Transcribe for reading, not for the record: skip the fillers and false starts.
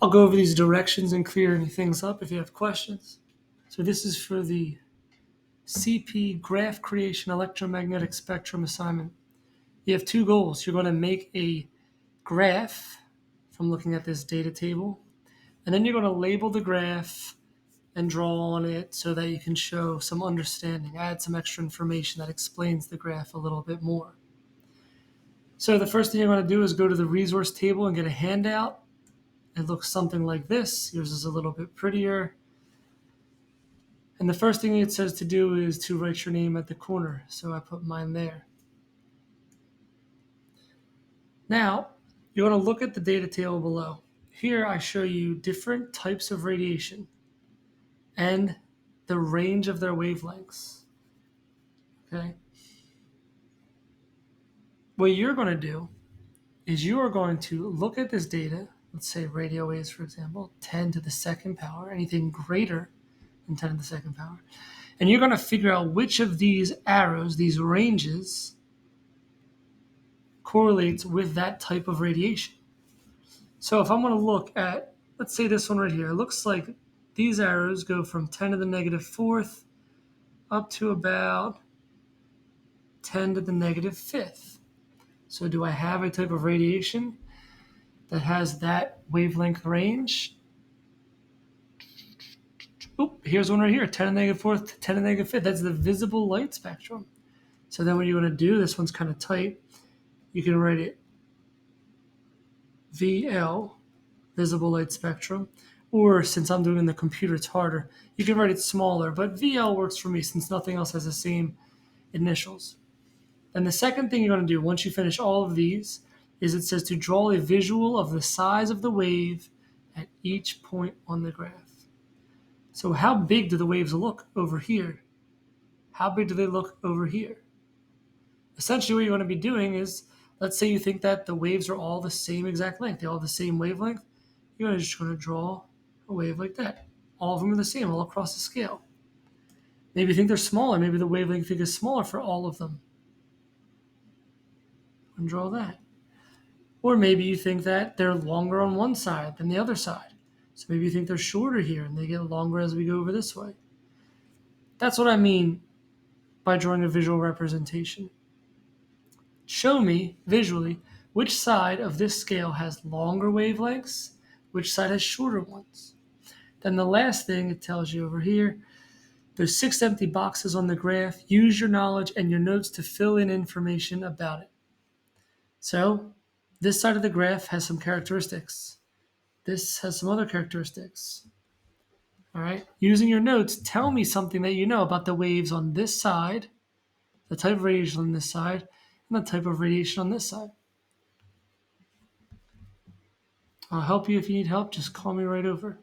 I'll go over these directions and clear any things up if you have questions. So this is for the CP graph creation electromagnetic spectrum assignment. You have two goals. You're going to make a graph from looking at this data table, and then you're going to label the graph and draw on it so that you can show some understanding, add some extra information that explains the graph a little bit more. So the first thing you're going to do is go to the resource table and get a handout. It looks something like this. Yours is a little bit prettier. And the first thing it says to do is to write your name at the corner. So I put mine there. Now, you're going to look at the data table below. Here I show you different types of radiation and the range of their wavelengths. Okay? What you're going to do is you are going to look at this data, let's say radio waves, for example, 10 to the second power, anything greater than 10 to the second power, and you're going to figure out which of these arrows, these ranges, correlates with that type of radiation. So if I'm going to look at, let's say this one right here, it looks like these arrows go from 10 to the negative fourth up to about 10 to the negative fifth. So do I have a type of radiation that has that wavelength range? Oh, here's one right here, 10 to the negative fourth to 10 to the negative fifth. That's the visible light spectrum. So then what you're going to do, this one's kind of tight, you can write it VL, visible light spectrum, or since I'm doing it in the computer, it's harder, you can write it smaller, but VL works for me since nothing else has the same initials. And the second thing you're going to do once you finish all of these is it says to draw a visual of the size of the wave at each point on the graph. So how big do the waves look over here? How big do they look over here? Essentially what you're going to be doing is, let's say you think that the waves are all the same exact length, they all have the same wavelength, you're just going to draw a wave like that. All of them are the same all across the scale. Maybe you think they're smaller, maybe the wavelength you think is smaller for all of them. And draw that. Or maybe you think that they're longer on one side than the other side. So maybe you think they're shorter here and they get longer as we go over this way. That's what I mean by drawing a visual representation. Show me visually which side of this scale has longer wavelengths, which side has shorter ones. Then the last thing it tells you over here, there's 6 empty boxes on the graph. Use your knowledge and your notes to fill in information about it. So this side of the graph has some characteristics. This has some other characteristics. All right. Using your notes, tell me something that you know about the waves on this side, the type of radiation on this side, and the type of radiation on this side. I'll help you if you need help. Just call me right over.